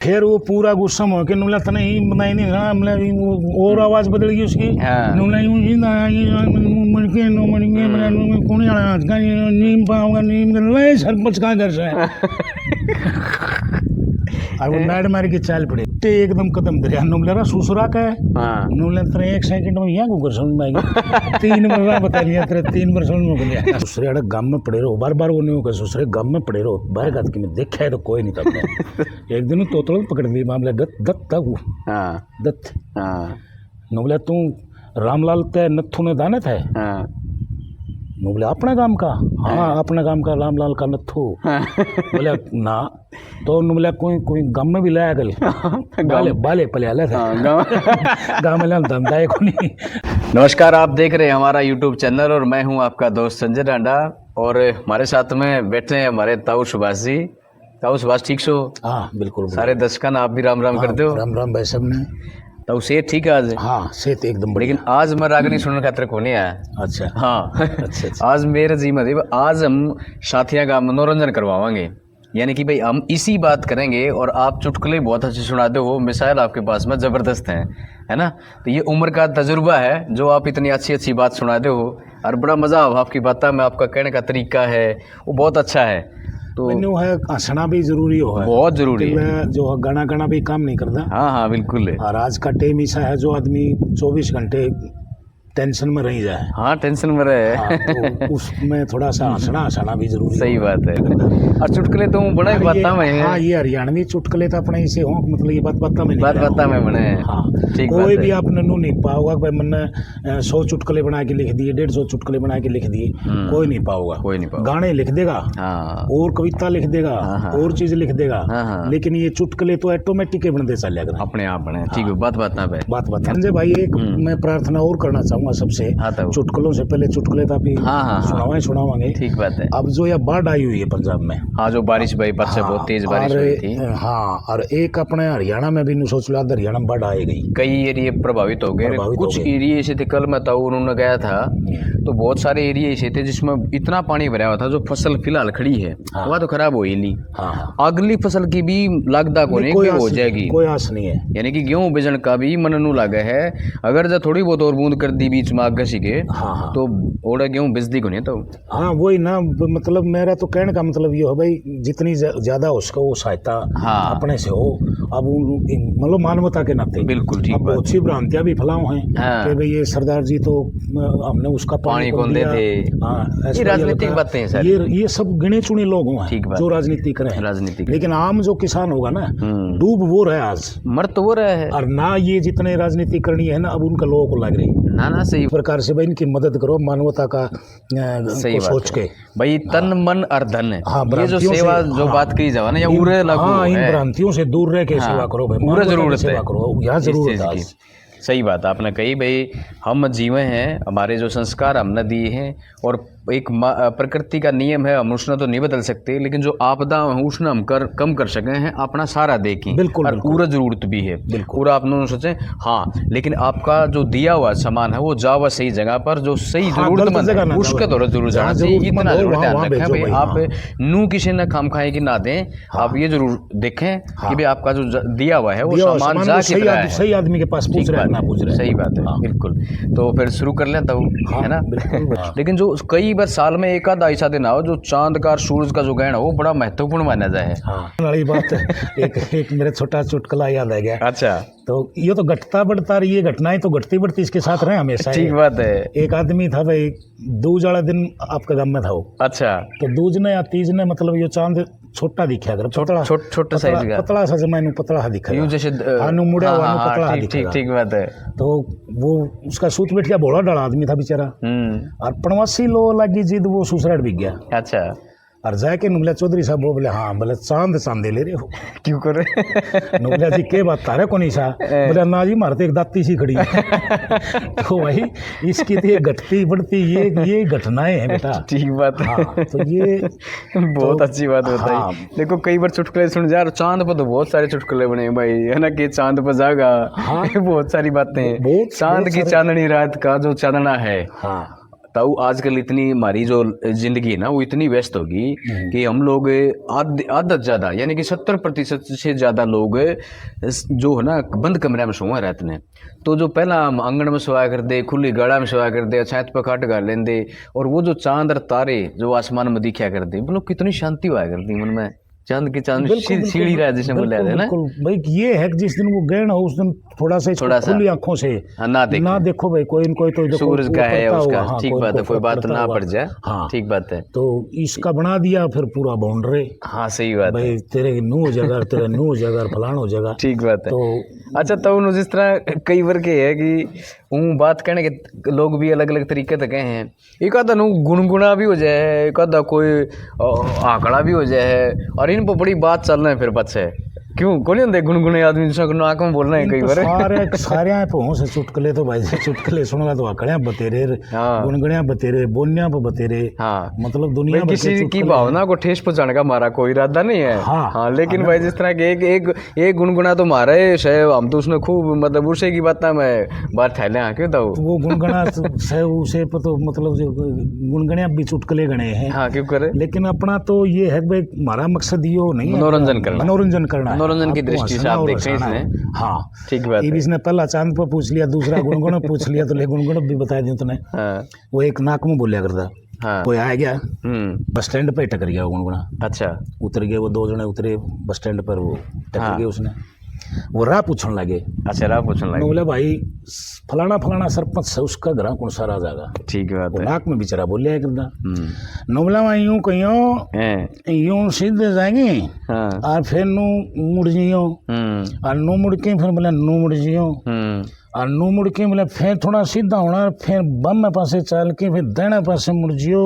फिर वो पूरा गुस्सा हो के नुला तने ही बनाई नहीं हाँ मतलब और आवाज बदल गई उसकी नुला यूं ही ना मन के नो मन के मन कौन आना आज का नीम पाऊंगा नीम कर ले सरपंच का घर से और वो नाड़ मार के चाल पड़े ते एकदम कदम दरिया नुला रा सुसरा का है नुला तने 1 सेकंड में यहाँ को समझ में आई 3 बार बता लिया तेरे 3 बार समझ में गया दूसरे अड़क गांव में पड़े रहो बार वो नहीं होगा दूसरे गांव में पड़े रहो बाहर गात की मैं देखा है तो कोई नहीं था एक दिन तोतल पकड़ ली मामला दत्त था वो दत्त नुला तू रामलाल ते नथु ने दाने थे बोले अपने काम का हाँ अपने काम का रामलाल का नथु बोले ना तो बोले कोई गाँव में भी लाया गल बाले बाले पले था गाँव में लाल धंधा को नहीं। नमस्कार, आप देख रहे हैं हमारा YouTube चैनल और मैं हूं आपका दोस्त संजय डांडा और हमारे साथ में बैठे हैं हमारे ताऊ सुभाष जी। ताऊ सुभाष ठीक सो? हाँ बिल्कुल। सारे दर्शकन आप भी राम राम करते हो? राम राम भाई सब ने। ताऊ सेहत ठीक है आज? हाँ सेहत एकदम बढ़िया। लेकिन आज मैं रागनी सुनने खातिर को नहीं आया। अच्छा हाँ अच्छा। आज मेरे जी मतलब आज हम साथियों का मनोरंजन करवाएंगे, यानी कि भाई हम इसी बात करेंगे और आप चुटकुले बहुत अच्छे सुनाते हो, मिसाइल आपके पास में ज़बरदस्त हैं, है ना। तो ये उम्र का तजुर्बा है जो आप इतनी अच्छी अच्छी बात सुनाते हो और बड़ा मज़ा आपकी बातों में, आपका कहने का तरीका है वो बहुत अच्छा है। तो है हंसना भी जरूरी हो है, बहुत जरूरी है। जो गाना गाना भी काम नहीं करता। हाँ हाँ बिल्कुल। और आज का टाइम ऐसा है जो आदमी 24 घंटे टेंशन में रह जाए। हाँ टेंशन में रहे। हाँ, तो उसमें थोड़ा सा हंसना भी जरूरी। सही बात है। और चुटकुले तो बड़े बाता में है। हाँ ये हरियाणवी चुटकुले तो अपने इसे हो मतलब ये बात में बने। हाँ ठीक। कोई भी आपने नू नहीं पाओगा भाई मैंने 100 चुटकुले बना के लिख दिए, 150 चुटकुले बना के लिख दिए, कोई नहीं पाओगा। गाने लिख देगा और कविता लिख देगा और चीज लिख देगा, लेकिन ये चुटकुले तो ऑटोमेटिक बनते चले अपने आप बने। ठीक है, बात संजय भाई एक मैं प्रार्थना और करना चाहूंगा सबसे। चुटकुलों से पहले चुटकुले तो अभी सुनावांगे। ठीक बात है। अब जो यह बाढ़ आई हुई है पंजाब में, हाँ जो बारिश भाई बच्चे बहुत तेज बारिश हुई थी। हाँ और एक अपने हरियाणा में भी सोच लो हरियाणा में बाढ़ आई गई, कई एरिया प्रभावित हो गए। कुछ एरिया ऐसे थे, कल मैं उन्होंने गया था तो बहुत सारे एरिया ऐसे थे जिसमें इतना पानी भरा हुआ था जो फसल फिलहाल खड़ी है वह तो खराब हो ही ली। अगली फसल की भी लागदा को नहीं हो जाएगी, कोई आस नहीं है। यानी कि गेहूं बेचने का भी मननू लागे है। अगर जो थोड़ी बहुत और बूंद कर दी बीच में आग के तो ओड़ा गेहूं बेच दी को नहीं। तो हाँ वही ना, मतलब मेरा तो कहने का मतलब ये हो भाई जितनी ज्यादा उसका वो सहायता अपने से हो। अब मतलब मानवता के नाते बिल्कुल ठीक। बहुत सी भ्रांतियां भी फैलाओ हैं कि भाई ये सरदार जी तो हमने उसका पानी कौन दे थे। ये राजनीतिक बातें हैं सर, ये सब गिने चुने लोग हैं जो राजनीति करें। लेकिन आम जो किसान होगा ना डूब वो रहे, आज मर तो वो रहे है। और ना ये जितने राजनीति करनी है ना अब उनका लोगों को लग रही ना सही प्रकार से भाई इनकी मदद करो मानवता का सही सोच के भाई तन मन और धन। ये जो सेवा जो बात की जावा ना या उरे लागू इन भ्रांतियों से दूर रह के सेवा करो भाई, पूरा जरूरत है, सेवा करो यहाँ जरूरत है। सही बात आपने कही भाई, हम जीवे हैं, हमारे जो संस्कार हमने दिए हैं और एक प्रकृति का नियम है, हम उसने तो नहीं बदल सकते, लेकिन जो आपदा है उसने हम कम कर सके हैं अपना सारा देखें। बिल्कुल और पूरा जरूरत भी है पूरा आप लोग सोचें। हाँ लेकिन आपका जो दिया हुआ सामान है वो जावा सही जगह पर, जो सही जरूरतमंद है उसके दौरान जरूर जाना चाहिए। इतना जरूर ध्यान रखें भाई, आप नू किसी ने खाम खाए कि ना दें, आप ये जरूर देखें कि भाई आपका जो दिया हुआ है वो सामान जा सही आदमी के पास पूछ रहा है ना पूछ रहा है। सही बात है बिल्कुल। तो फिर शुरू कर लें तब, है ना। लेकिन जो कई बार साल में एक आध ऐसा दिन आओ जो चांद का सूरज का जो ग्रहण है वो बड़ा महत्वपूर्ण माना जाए। वाली बात है। एक मेरा छोटा चुटकुला याद आ गया। अच्छा। तो ये तो घटता बढ़ता रही, ये घटनाएं तो घटती बढ़ती इसके साथ रहे हमेशा। ठीक बात है। एक आदमी था भाई, दूज वाला दिन आपका गांव में था वो। अच्छा। तो दूज ने या तीज ने मतलब ये चांद छोटा दिखा कर छोटा साइज का पतला सा जमाने पतला सा दिखा यूं जैसे आनु मुड़ा हुआ पतला दिखा। ठीक बात है। तो वो उसका सूत बैठ गया, भोला डाला आदमी था बेचारा, और पनवासी लो लगी जिद वो सुसराट बिक गया। अच्छा। और जाके नुबला चौधरी साहब बोले हाँ बोले चांदे ले रहे हो क्यों करे। नुबला जी के बात तारे को नहीं सा बोले ना जी मारते एक दाती सी खड़ी तो भाई इसकी तो ये घटती बढ़ती ये घटनाएं हैं बेटा। ठीक बात है। तो ये बहुत अच्छी बात बताई। देखो कई बार चुटकुले सुन जा, चांद पर तो बहुत सारे चुटकुले बने भाई, है ना, कि चांद पर जागा। बहुत सारी बातें, चांद की चांदनी रात का जो चांदना है तो आजकल इतनी हमारी जो जिंदगी है ना वो इतनी व्यस्त होगी कि हम लोग आदत ज़्यादा यानी कि 70% से ज़्यादा लोग जो है ना बंद कमरे में सोए रहते हैं। तो जो पहला हम आंगन में सोया करते, खुली गाड़ा में सोया करते, छत पर खाट गा लेंदे, और वो जो चांद और तारे जो आसमान में दिखा करते, मतलब कितनी शांति हुआ करती मन में। चांद की चांद सीढ़ी रहा जिसमें बोला है ना भाई। ये है कि जिस दिन वो गए ना उस दिन थोड़ा सा खुली आंखों से ना देखो भाई, कोई न कोई तो सूरज का है उसका। ठीक बात है, कोई बात ना पड़ जाए। हाँ ठीक बात है। तो इसका बना दिया फिर पूरा बाउंड्री। हाँ सही बात भाई, तेरे नू जगह तेरे नू जगह फलानो जगह। ठीक बात है। तो अच्छा, तो जिस तरह कई बार के है कि बात कहने के लोग भी अलग अलग तरीके से कहे हैं। एक आधा गुनगुना भी हो जाए, एक आधा कोई आंकड़ा भी हो जाए, और इन पर बड़ी बात चल रहा है फिर पछे क्यों को नहीं होंगे गुनगुने आदमी आंख में बोलना है कई बार। सारे पहुंच चुटकले तो भाई चुटकले सुनगा तो आकड़िया बतेरे, गुनगुनिया बतेरे, बोनिया पर बतेरे। हाँ मतलब दुनिया किसी की भावना को ठेस पहुंचाने का हमारा कोई इरादा नहीं है। हाँ लेकिन भाई जिस तरह के एक गुनगुना तो मारा है, हम तो उसने खूब मतलब उसे की बात मैं बात थैले हाँ क्यों था वो गुनगुना उसे तो मतलब जो गुनगुनिया भी चुटकले गणे हैं। हाँ क्यों करे, लेकिन अपना तो ये है भाई हमारा मकसद ये नहीं है मनोरंजन करना, मनोरंजन की दृष्टि से आप देख रहे हैं इसने। हाँ ठीक बात है। इसने पहला चांद पर पूछ लिया, दूसरा गुनगुना पूछ लिया, तो ले गुनगुना भी बता दिया तूने। वो एक नाक में बोलिया करता। कोई आ गया बस स्टैंड पे टकर गया गुनगुना। अच्छा उतर गए वो दो जने उतरे बस स्टैंड पर, वो टकर गए उसने, वो राह पूछने लगे। अच्छा राह पूछने लगे। बोला भाई फलाना फलाना सरपंच है, उसका घर कौन सा जाएगा। ठीक बात है। नाक में बेचारा बोलिया करता। नोबला वहाँ यूं कहियो यूं सीधे जाएंगे और फिर नू मुड़ जियो, और नू मुड़ के फिर बोला नू मुड़ जियो, और नू मुड़ के बोला फिर थोड़ा सीधा होना, फिर बम पासे चल के फिर दाहिना पासे मुड़ जियो,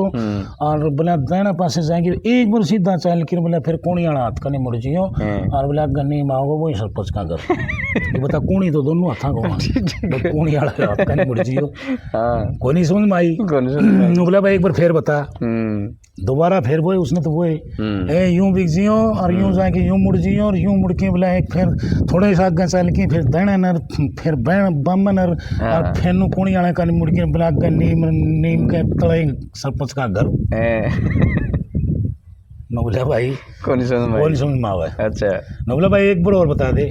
और बोला दाहिना पासे जाएंगे एक बार सीधा चल के बोला फिर कोणी वाला हाथ कने मुड़ जियो, और बोला गन्नी माओगे वही सरपंच का घर। ये बता कोणी तो दोनों हाथा को कोणी वाला हाथ कने मुड़ जियो। कोई नहीं समझ में आई। बोला भाई एक बार फिर बता। दोबारा फिर वो उसने तो वो यूं बिक जियो और यूं जाके यूं मुड़ जियो, और यूं मुड़ के बोला एक फिर थोड़े सा आगे चल के फिर दाहिना नर फिर बम नर, और फिर नु कोणी वाले का मुड़ के बोला नीम के तले सरपंच का घर। नोबला भाई कौन समझ में आवा। अच्छा नोबला भाई एक बार और बता दे।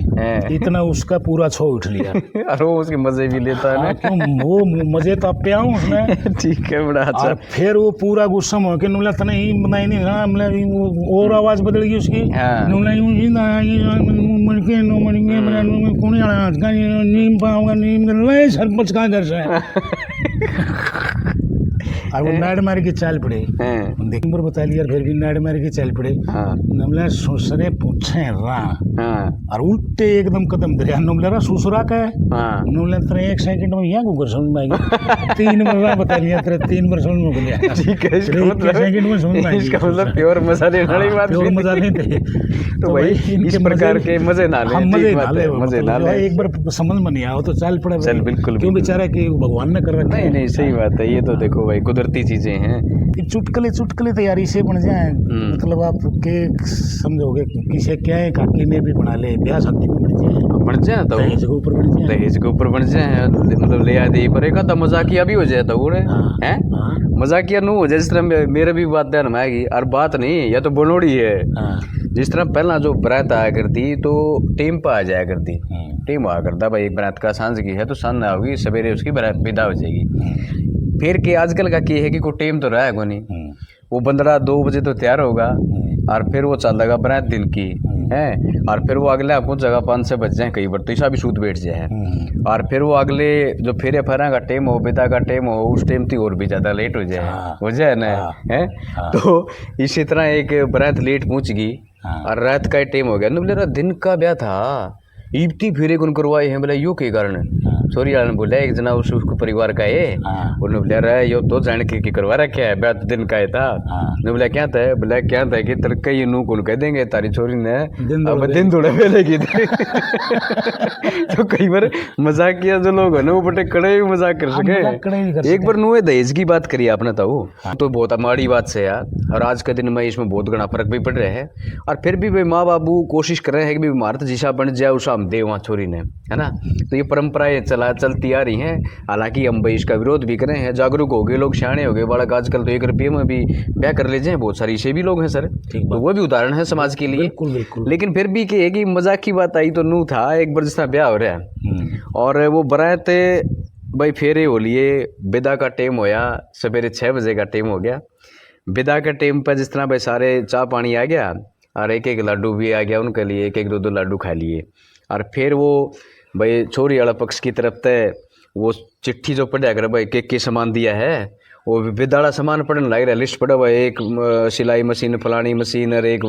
इतना उसका पूरा छो उठ लिया। और वो उसके मजे भी लेता है ना। क्यों वो मजे तो आप पे आऊं उसने। ठीक है बड़ा अच्छा। और फिर वो पूरा गुस्सा हो के नोबला तने ही बनाई नहीं ना, मतलब और आवाज बदल गई उसकी। नोबला यूं ही ना मुड़ के नो मुड़ के कोणी वाला का नीम पाऊंगा, नीम के सरपंच का घर से। और वो नाड़ मार के चाल पड़े। देख पर बता लिया, फिर भी नाड़ मार के चाल पड़े। नमला सुसरे पूछे और उल्टे एकदम कदम दरिया नमला सुसरा का है। नमला तेरे एक सेकंड में यहाँ को समझ में आएगी। 3 बार बता लिया तेरे, 3 बार समझ में गया। ठीक है, सेकंड में समझ में आएगी। इसका मतलब प्योर मजा लेने वाली बात, प्योर मजा लेते। तो भाई इस प्रकार के मजे ना ले, मजे ना ले। एक बार समझ में नहीं आओ तो चाल पड़े। चल बिल्कुल, क्यों बेचारा कि भगवान ने कर रखा है। नहीं सही बात है। ये तो देखो भाई कुदरती चीजें हैं। चुटकले तो यार इसे बन जाए, मतलब आप के समझोगे किसे क्या है, काकी में भी बना ले, ब्याह शादी में बन जाए तो दहेज के ऊपर बन जाए, दहेज के ऊपर बन जाए, मतलब ले आदि पर एक आधा मजाकिया भी हो जाए तो है मजाकिया नू हो जाए। जिस तरह मेरे भी बात ध्यान में आएगी, और बात नहीं या तो बनोड़ी है। जिस तरह पहला जो बरात आया करती तो टेम पर आ जाया करती, टेम आया करता भाई एक बरात का सांझ की है तो सांझ होगी, सवेरे उसकी बरात विदा हो जाएगी। फिर के आजकल का क्या है कि कोई टेम तो रहा है नहीं, वो बंदरा 2 बजे तो तैयार होगा, और फिर वो चल देगा बरात दिन की है, और फिर वो अगले कुछ जगह 5-6 बज जाए, कई बार तो ऐसा भी सूत बैठ जाए, और फिर वो अगले जो फेरे फरा का टाइम हो, विदा का टाइम हो, उस टाइम थी और भी ज़्यादा लेट हो जाए ना है। तो इसी तरह एक बरात लेट पहुँच गई और रात का टाइम हो गया। बोले दिन का ब्याह था, इब्ती फिरे कौन करवाए हैं। बोला यो के कारण सॉरी ने बोला एक जना उसको परिवार का है। उन्होंने बोला रहा यो तो जान के करवा रखा है, ब्याह तो दिन का है था। ने बोला क्या था, बोला क्या था कि तेरे कई नू कौन कह देंगे तारी छोरी ने अब दिन थोड़े पहले की थी। तो कई बार मजाक किया जो लोग है ना वो बटे कड़े भी मजाक कर सके। एक बार नू दहेज की बात करिए आपने तो बहुत माड़ी बात से यार, और आज के दिन में इसमें बहुत घना फर्क भी पड़ रहा है। और फिर भी भाई माँ बाबू कोशिश कर रहे हैं कि भी भारत जिसा बन जाए उसा काम दे वहाँ छोरी ने, है ना। तो ये परंपराएं चलती आ रही हैं। हालांकि हम भाई इसका विरोध भी करें हैं, जागरूक हो गए लोग, सियाने हो गए बालक, आजकल तो 1 रुपये में भी ब्याह कर लीजिए, बहुत सारी ऐसे भी लोग हैं सर, तो वो भी उदाहरण है समाज के लिए। बिल्कुल बिल्कुल। लेकिन फिर भी कि मजाक की बात आई तो नू था एक बार जिस तरह ब्याह हो रहा है और वो बारात भाई फेरे हो लिए, विदा का टाइम होया, सवेरे 6 बजे का टाइम हो गया। विदा के टाइम पर जिस तरह भाई सारे चाय पानी आ गया और एक एक लड्डू भी आ गया उनके लिए, एक एक दो लड्डू खा लिए। और फिर वो भाई छोरी वाला पक्ष की तरफ से वो चिट्ठी जो पढ़ा कर भाई के सामान दिया है, वो विदाड़ा सामान पढ़ने लग रहा, लिस्ट पड़ा हुआ, एक सिलाई मशीन, फलानी मशीन, और एक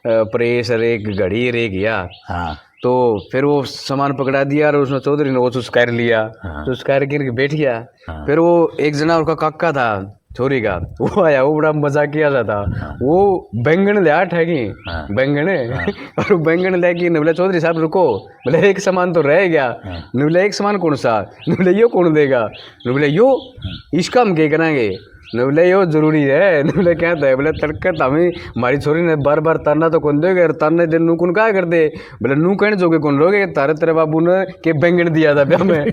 प्रेस, और एक घड़ी, और एक या। हाँ। तो फिर वो सामान पकड़ा दिया और उसने चौधरी ने वो चुस्कार लिया। हाँ। चुस्कार करके बैठ गया। हाँ। फिर वो एक जना उसका काका था छोरी का, वो आया, वो बड़ा मजाक किया था। हाँ। वो बैंगन ले आठ है कि बैंगन है। हाँ। और बैंगन लेके बोले चौधरी साहब रुको, बोले एक सामान तो रह गया। हाँ। बोले एक सामान कौन सा? बोले यो कौन देगा? बोले यो इसका हम क्या करेंगे? बोले यो जरूरी है। बोले क्या था? बोले तड़कत हमें हमारी छोरी ने बार बार ताना तो कौन देगा, ताना दे नू कौन क्या कर दे? बोले नू कहने जोगे कौन रोगे, तारे तेरे बाबू ने के बैंगन दिया था ब्याह में।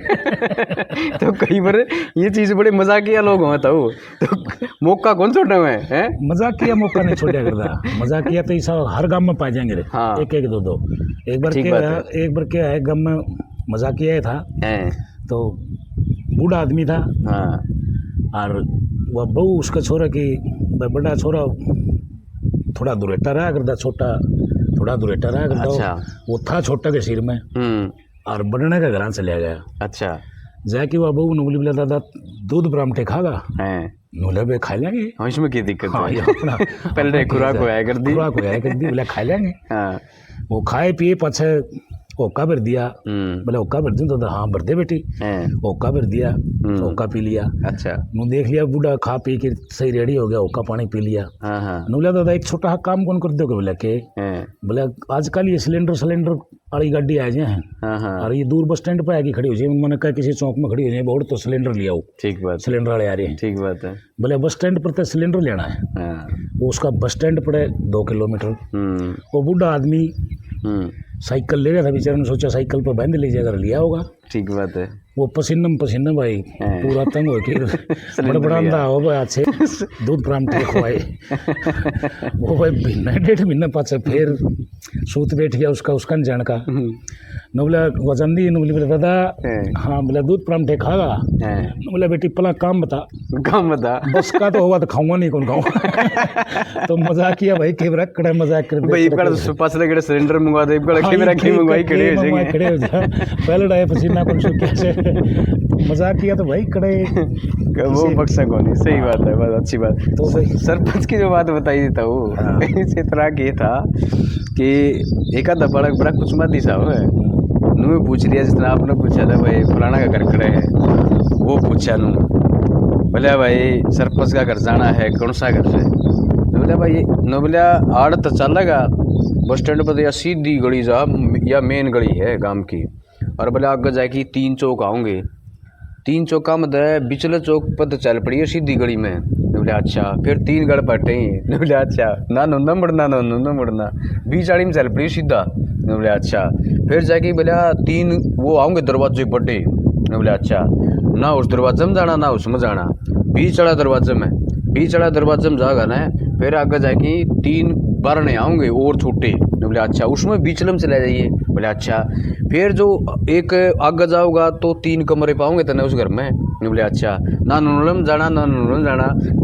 तो कई बार ये चीज बड़े मजाकिया लोग होता हो, तो मौका कौन छोड़े हुए हैं? मजाकिया मौका नहीं छोड़ा करता, मजाकिया तो ऐसा हर गांव में पाए जाएंगे। हाँ। एक एक दो एक बार क्या है गांव में मजाकिया था, तो बूढ़ा आदमी था। हाँ। और वह बहू उसका छोरा की बड़ा छोरा थोड़ा दुरेटा रहा करता, छोटा थोड़ा दुरेटा रहा करता। अच्छा। वो था छोटा के सिर में और बढ़ने का घर चले गया। अच्छा। जाके वह बहू ने बोली दादा दूध परामठे खागा? नूले पे खा लेंगे, इसमें क्या दिक्कत है? अपना पहले खुराक होया कर दी, बोले खा लेंगे। वो खाए पिए पाछे ओका भर दिया। बोले ओका भर दूं? तो हाँ भर दे बेटी। ओका भर दिया, ओका पी लिया। अच्छा। नू देख लिया बूढ़ा खा पी के सही रेडी हो गया, ओका पानी पी लिया। नूला दादा एक छोटा काम कौन कर दोगे? बोले के बोले आजकल ये सिलेंडर वाली गाड़ी आ जाए और ये दूर बस स्टैंड पे आके खड़ी हो जाए, मैंने कहा किसी चौक में खड़ी हो जाए, बहुत तो सिलेंडर लिया हो। ठीक बात, सिलेंडर वाले आ रहे हैं। ठीक बात है। बोले बस स्टैंड पर तो सिलेंडर लेना है। वो उसका बस स्टैंड पड़े 2 किलोमीटर। वो बूढ़ा आदमी साइकिल ले रहा था, बेचारे ने सोचा साइकिल पर बांध लीजिए, अगर लिया होगा। ठीक बात है। वो पसीना भाई पूरा तंग हो के बड़बड़ांदा हो भाई, अच्छे दूध परामठे खुआए। वो भाई महीना 1.5 महीना पाछे फिर सूत बैठ गया उसका जान का। न बोला वजन दी, न बोले दादा हाँ, बोला दूध परामठे खागा? बोला बेटी पहला काम बता बस का तो होगा तो खाऊंगा नहीं, कौन खाऊंगा? तो मजाक किया भाई, केवरा कड़ा मजाक कर भाई, पास सिलेंडर मंगवा दे, मंगवाई खड़े हो जा पहले डाय पसीना कौन सो कैसे मजाक किया तो भाई कड़े वो बक्सा कौन। सही बात है, बहुत अच्छी बात। तो सरपंच की जो बात बताई देता हूँ, इसी तरह की था कि एक आधा बड़ा कुछ मत ही साहब है, नू पूछ लिया जिस तरह आपने पूछा था भाई फलाना का घर खड़े है, वो पूछा नू, बोला भाई सरपंच का घर जाना है, कौन सा घर है? बोला भाई न, बोला आड़ तो चलेगा बस स्टैंड पर, या सीधी गली जा या मेन गली है गांव की, और बोले आगे जाके 3 चौक आऊँगे, 3 चौका में बिचले चौक पर तो चल पड़ी है सीधी गली में। बोले अच्छा। फिर 3 गढ़ पट्टे ही। बोले अच्छा, ना मुड़ना बीच आड़ी में चल पड़ी सीधा। बोले अच्छा। फिर जाके बोला 3 वो आऊँगे दरवाजे बड़े। बोले अच्छा, ना उस दरवाजे में जाना ना उसमें जाना, बीच वाला दरवाजे में जागा ना। फिर आगे जाके 3 बारने आऊँगे और छोटे। बोले अच्छा, उसमें बीचलम चला जाइए। बोले अच्छा। फिर जो एक आगे जाओगा तो 3 कमरे पाओगे तेने उस घर में। बोले अच्छा, ना नूनलम जाना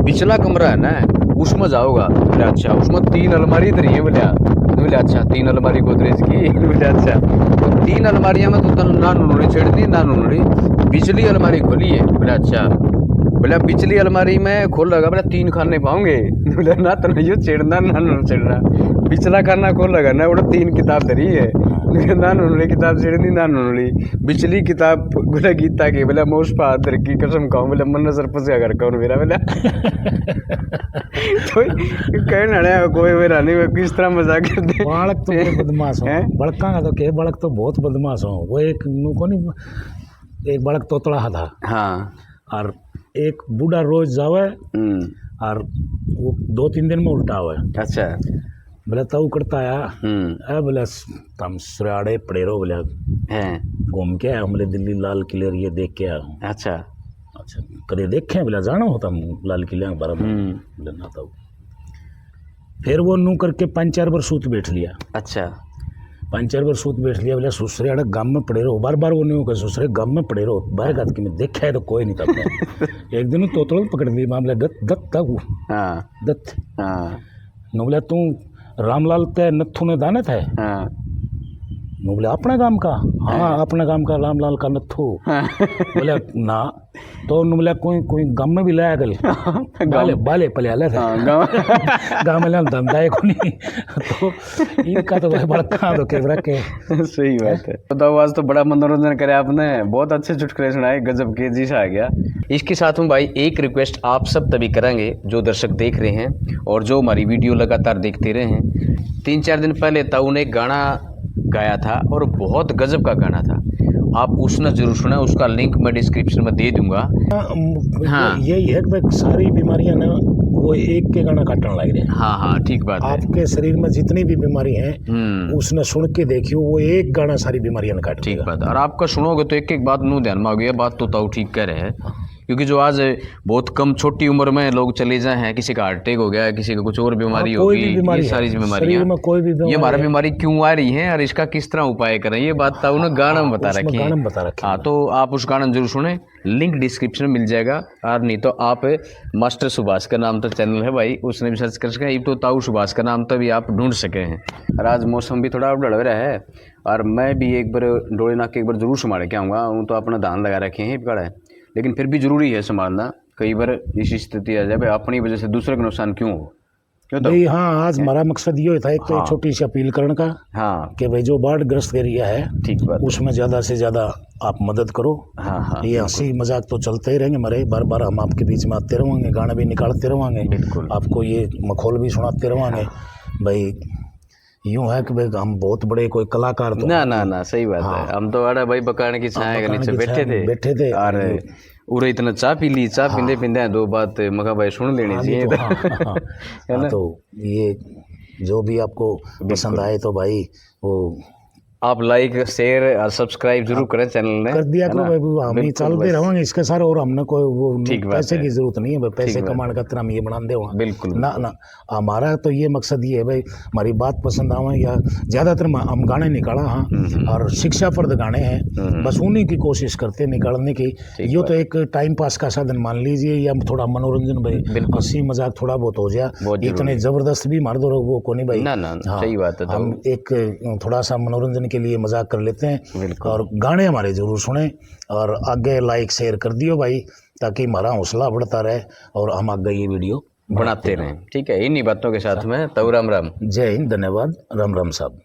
पिछला कमरा है ना उसमें जाओगा। बोले अच्छा, उसमें 3 अलमारी इधर है। बोले अच्छा, 3 अलमारी गोदरेज की। बोले अच्छा, तो 3 अलमारियाँ में तो ना नूनड़ी छेड़नी ना नूनड़ी, पिछली अलमारी खोली है। बोले अच्छा। बोले पिछली अलमारी में खोल लगा, बोले 3 खाने पाओगे। बोले ना तो नहीं छेड़ना ना छेड़ना, पिछला खाना खोल लगा ना, वो 3 किताब धरी है, ना नूनड़ी किताब छेड़नी ना नूनड़ी, पिछली किताब बोले गीता की। बोले मैं उस पर हाथ की कसम खाऊं, बोले मन सरपंच का घर कौन मेरा? बोला तो कहना कोई मेरा नहीं, किस तरह मजाक करते। बालक तो बदमाश हो, बड़का का तो क्या, बालक तो बहुत बदमाश हो। वो एक बालक तोतला था। हाँ। और एक बूढ़ा रोज जावे और वो 2-3 दिन में उल्टा हुआ। अच्छा। बोले तो करता आया बोले तम सुराड़े पड़े रहो बोले हैं घूम के आया बोले दिल्ली लाल किले ये देख के आया हूँ। अच्छा अच्छा कदे देखे बोले जाना होता लाल किले के बारे में बोले ना तो फिर वो नू करके 5-4 बार सूत बैठ लिया। अच्छा 5-4 बार सूत बैठ लिया बोले सुसरे अड़े गाँव में पड़े रहो, बार बार वो नहीं होगा सुसरे गाँव में पड़े रहो बाहर गात की मैं देखा है तो कोई नहीं था। एक दिन तोतल पकड़ ली मामले दत्त था वो दत्त नो बोले तू रामलाल ते नत्थू ने दाने थे नो बोले अपने गांव का हाँ अपने गांव का रामलाल का नत्थू बोले ना तो नो बोले कोई कोई गांव में भी लाया गल बाले बाले पले आले थे गांव में लाल धंधा को नहीं तो इनका तो बड़ा कहाँ तो कैमरा के सही बात है। तो आज तो बड़ा मनोरंजन करे आपने, बहुत अच्छे चुटकुले सुनाए, गजब के जी सा आ गया। इसके साथ में भाई एक रिक्वेस्ट आप सब तभी करेंगे जो दर्शक देख रहे हैं और जो हमारी वीडियो लगातार देखते रहे हैं। 3-4 दिन पहले ताऊ ने गाना गाया था और बहुत गजब का गाना था, आप उसने जरूर सुना, उसका लिंक मैं डिस्क्रिप्शन में दे दूंगा। हाँ यही है कि सारी बीमारियां ना वो एक के गाना काटने लग रहे हैं। हाँ हाँ ठीक बात है। आपके शरीर में जितनी भी बीमारी है उसने सुन के देखियो वो एक गाना सारी बीमारियां काट। ठीक बात है। और आपका सुनोगे तो एक एक बात नू ध्यान में आ गया, बात तो ताऊ ठीक कह रहे हैं, क्योंकि जो आज बहुत कम छोटी उम्र में लोग चले जाए हैं, किसी का हार्ट अटैक हो गया, किसी का कुछ और बीमारी होगी, ये सारी बीमारियां ये हमारा बीमारी क्यों आ रही हैं और इसका किस तरह उपाय करें, ये बात ताऊ ने गाना में बता रखी है। हाँ तो आप उस गाना जरूर सुने, लिंक डिस्क्रिप्शन में मिल जाएगा। और नहीं तो आप मास्टर सुभाष का नाम तो चैनल है भाई, उसने भी सर्च कर सके, ये तो ताऊ सुभाष का नाम तो भी आप ढूंढ सके हैं। और आज मौसम भी थोड़ा डल रहा है और मैं भी एक बार डोले नाक के एक बार जरूर संभाल के आऊँगा, हूँ तो अपना धान लगा रखे हैं पकड़ा है, लेकिन फिर भी जरूरी है संभालना, कई बार ऐसी स्थिति आ जाए भाई अपनी वजह से दूसरे का नुकसान क्यों हो, क्यों तो? भाई हाँ आज हमारा मकसद ये था एक तो छोटी सी अपील करने का हाँ कि भाई जो बाढ़ ग्रस्त एरिया है ठीक बात, उसमें ज़्यादा से ज़्यादा आप मदद करो। हाँ हाँ ये हंसी मजाक तो चलते ही रहेंगे हमारे, बार बार हम आपके बीच में आते रहेंगे, गाना भी निकालते रहेंगे, बिल्कुल आपको ये मखौल भी सुनाते रहेंगे। भाई यूँ है कि भाई हम बहुत बड़े कोई कलाकार तो ना सही बात है, हम तो अड़ा भाई बकाने की छाया के नीचे बैठे थे और उरे इतना चाय पी ली, चाय पींदे पींदे दो बात मगा भाई सुन लेनी चाहिए। है ना? तो ये जो भी आपको पसंद आए तो भाई वो आप लाइक शेयर और सब्सक्राइब जरूर करें चैनल ने, कर दिया करो भाई, हम ही चलते रहेंगे इसके सारे, और हमने कोई वो पैसे की जरूरत नहीं है भाई, पैसे कमाने का तरह हम ये बना दे बिल्कुल ना ना, हमारा तो ये मकसद ये है भाई हमारी बात पसंद आवे, या ज्यादातर हम गाने निकाला हाँ और शिक्षाप्रद गाने हैं, बस उन्हीं की कोशिश करते निकालने की। ये तो एक टाइम पास का साधन मान लीजिए, या थोड़ा मनोरंजन भाई, हंसी मजाक थोड़ा बहुत हो जाए, इतने जबरदस्त भी मार दो वो को नहीं भाई। सही बात है, हम एक थोड़ा सा मनोरंजन के लिए मजाक कर लेते हैं, और गाने हमारे जरूर सुने और आगे लाइक शेयर कर दियो भाई, ताकि हमारा हौसला बढ़ता रहे और हम आगे ये वीडियो बनाते रहें। ठीक है, इन्हीं बातों के साथ में ताऊ राम राम, जय हिंद, धन्यवाद, राम राम साहब।